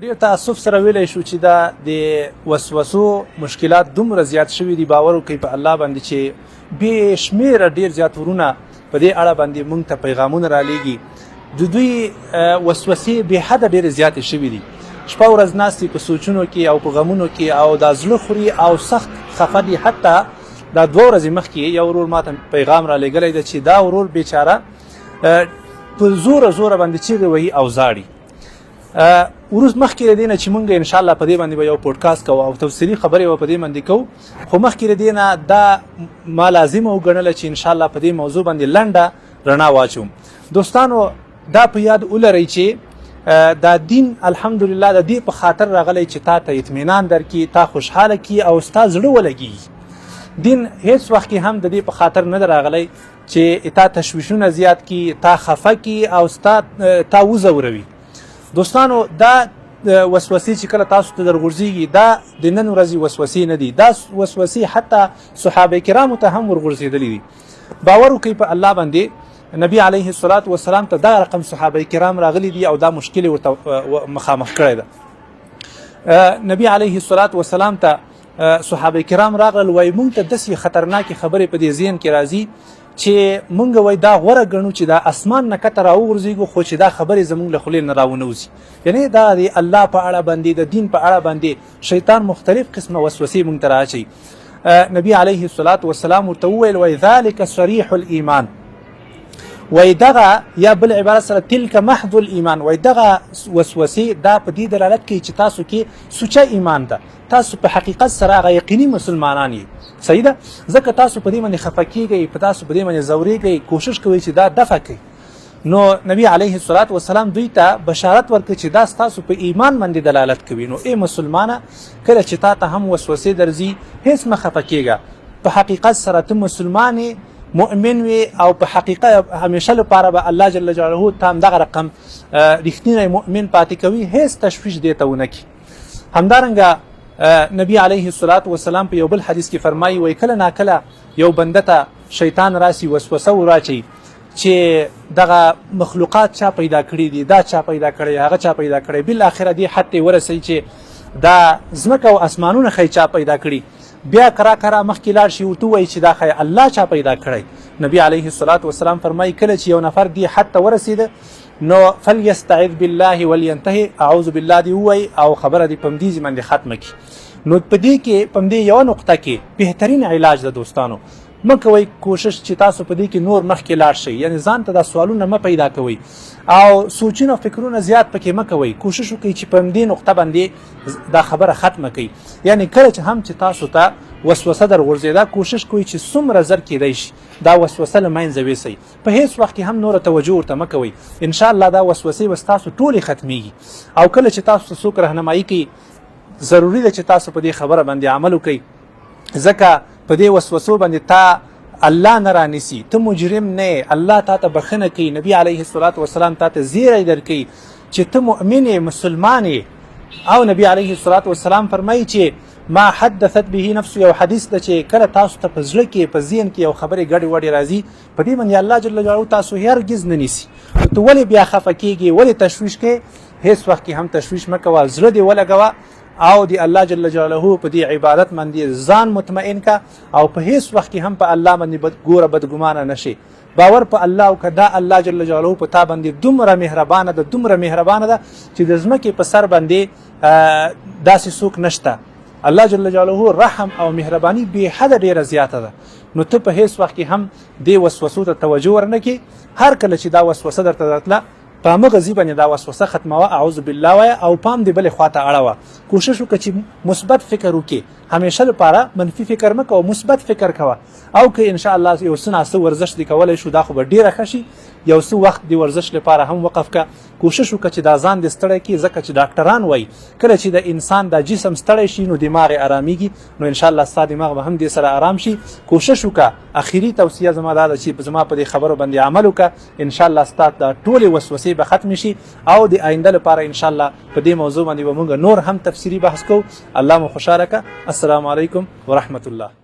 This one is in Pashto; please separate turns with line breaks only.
ډېر تاسف سره ویلی شو چې دا د وسوسو مشکلات دومره زیات شوي دي. باور وکړئ په الله باندې چې بې شمېره ډېر زیات ورونه په دې اړه باندې موږ ته پیغامونه رالیږي. د دوی وسوسې بې حده ډېرې زیاتې شوي دي. شپه ورځ ناستې په سوچونو کې او په غمونو کې او دا زړه خوري او سخت خفه دي. حتی دا 2 ورځې مخکې یو ورور ماته پیغام رالیږلی دی چې دا ورور بیچاره په زوره باندې چیغې وهي او زاړي. وروست مخکې د دې نه چې مونږ انشاءالله په دې باندې به یو پوډکاسټ کوو او تفصیلي خبرې به په دې باندې کوو، خو مخکې د دې نه دا ما لازمه وګڼله چې انشاءالله په دې موضوع باندې لنډه رڼا واچوم. دوستانو دا په یاد ولرئ چې دا دین الحمدلله د دې په خاطر راغلی چې تا ته اطمینان درکړي، تا خوشحاله کړي او ستا زړه ولګي. دین هیڅ وخت هم د دې په خاطر نه راغلی چې تا تشویشونه زیات کړي، تا خفه کړي او تا وځوروي. دوستانو دا وسوسې چې کله تاسو ته درغورځېږي دا د نن ورځې وسوسې نه دي، دا وسوسې حتی صحابه کرامو ته هم ورغورځېدلي دي. باور وکړئ په الله باندې نبی علیه الصلاة والسلام ته دا رقم صحابه کرام راغلي دي او دا مشکل ورته مخامخ کړی ده. نبی علیه الصلاة والسلام ته صحابه کرام راغلل، وایي موږ ته داسې خطرناکې خبرې په دې ذهن کې راځي چې مونږ وای دا غوره ګڼو چې دا اسمان نه کته راوغورځېږو، خو چې دا خبرې زمونږ له خولې نه راونوځي. یعنې دا د الله په اړه باندې د دین په اړه باندې شیطان مختلف قسمه وسوسې مونږ ته رااچوي. نبی علیه الصلاة والسلام ورته وویل وای ذلک صریح الایمان، وای دغه یا بل عبارت سره تلک محض الایمان، وای دغه وسوسې دا په دې دلالت کوي چې تاسو کې سوچه ایمان ده، تاسو په حقیقت سره هغه یقیني مسلمانان یې. صحیح ده؟ ځکه تاسو په دې باندې خفه کیږئ، په تاسو په دې باندې ځورېږئ، کوشش کوئ چې دا دفع کړئ. نو نبی علیه الصلاة والسلام دوی ته بشارت ورکړ چې دا ستاسو په ایمان باندې دلالت کوي. نو ای مسلمانه کله چې تا ته هم وسوسې درځي هیڅ مه خفه کیږه، په حقیقت سره ته مسلمان مؤمن وي او په حقیقت همیشه لپاره به الله جل جلاله ته همدغه رقم رښتینی مؤمن پاتې کوي، هیڅ تشویش دې ته ونه کړي. همدارنګه نبی علیه الصلاة والسلام په یو بل حدیث کې فرمایي وای کله ناکله یو بنده ته شیطان راسي وسوسه وراچي چې دغه مخلوقات چا پیدا کړي دي، دا چا پیدا کړي، هغه چا پیدا کړي، بالاخره دې حد ته ورسوي چې دا ځمکه او اسمانونه ښایي چا پیدا کړي. بیا کرا مخکې لاړ شي ورته ووایي چې دا ښایي الله چا پیدا کړی. نبی علیه الصلاة والسلام فرمایي کله چې یو نفر دې حد ته ورسېده نو فلیستعذ بالله ولینتهي، اعوذ بالله دې ووایي او خبره دې په همدې باندې ختمه کړي. نو په دې کې په دې یوه نقطه کې بهترین علاج ده دوستانو. مه کوئ کوشش چې تاسو په دې کې نور مخکې لاړ شئ، یعنې ځان ته دا سوالونه مه پیدا کوئ او سوچونه فکرونه زیات پکې مه کوئ. کوشش وکړئ چې په همدې نقطه باندې دا خبره ختمه کړئ. یعنې کله چې هم چې تاسو ته وسوسه درغورځېده کوشش کوئ چې څومره زر کیدی شي دا وسوسه له منځه ویسئ. په هیڅ وخت کې هم نوره توجه ورته مه کوئ. انشاءالله دا وسوسې به ستاسو ټولې ختمیږي. او کله چې تاسو ته څوک رهنمایي کوي ضروری ده چې تاسو په دې خبره باندې عمل وکړئ، ځکه په دې وسوسو باندې تا الله نه رانیسي، ته مجرم نه، الله تا ته بخښنه کوي. نبی علیه الصلاة والسلام تا ته زیری درکوي چې ته مؤمن یې، مسلمان یې. او نبی علیه الصلاة والسلام فرمایي چې ما حدثت به نفس، یو حدیث ده چې کله تاسو ته په زړه کې په ذهن کې یو خبرې ګډې وډې راځي په دې باندې الله جل جلاله تاسو هرګز نه نیسي. ته ولې بیا خفه کیږې، ولې تشویش کوې؟ هیڅ وخت کې هم تشویش مه کوه، زړه دې ولګوه او دی الله جل جلاله په دې عبادت باندې ځان مطمئن کا او په هیڅ وخت کې هم په الله باندې ګوره بدګمانه نشي. باور په الله او کدا الله جل جلاله په تا باندې دومره مهربانه ده چې د ځمکې په سر باندې داسې څوک نشته. الله جل جلاله رحم او مهرباني به حد ډیره زیاته ده. نو ته په هیڅ وخت کې هم دې وسوسو ته توجه ورنه کړي. هر کله چې دا وسوسه درته راتله په مغزي باندې دا وسوسه ختموه، اعوذ بالله وایه او پام دې بلې خواته اړوه. کوشش وکړه چې مثبت فکر وکړي، همیشه لپاره منفي فکر مه کوه، مثبت فکر کوه. او که انشاءالله یو څه ناڅه ورزش دې کولی شو دا خو به ډېره ښه شي. یو څه وخت د ورزش لپاره هم وقف که. کوشش وکړه چې دا ځان دې ستړی کړي، ځکه چې ډاکټران وایي کله چې د انسان دا جسم ستړی شي نو دماغ یې ارامېږي، نو انشاءالله ستا دماغ به هم دې سره ارام شي. کوشش وکړه. اخري توصیه زما دا ده چې زما په دې خبرو باندې عمل وکړه، انشاءالله ستا د ټولې وسوسې به ختمې شي او د آینده لپاره انشاءالله په دې موضوع باندې به موږ نور هم تفصیلي بحث کوو. الله مو خوشحاله که. السلام علیکم ورحمة الله.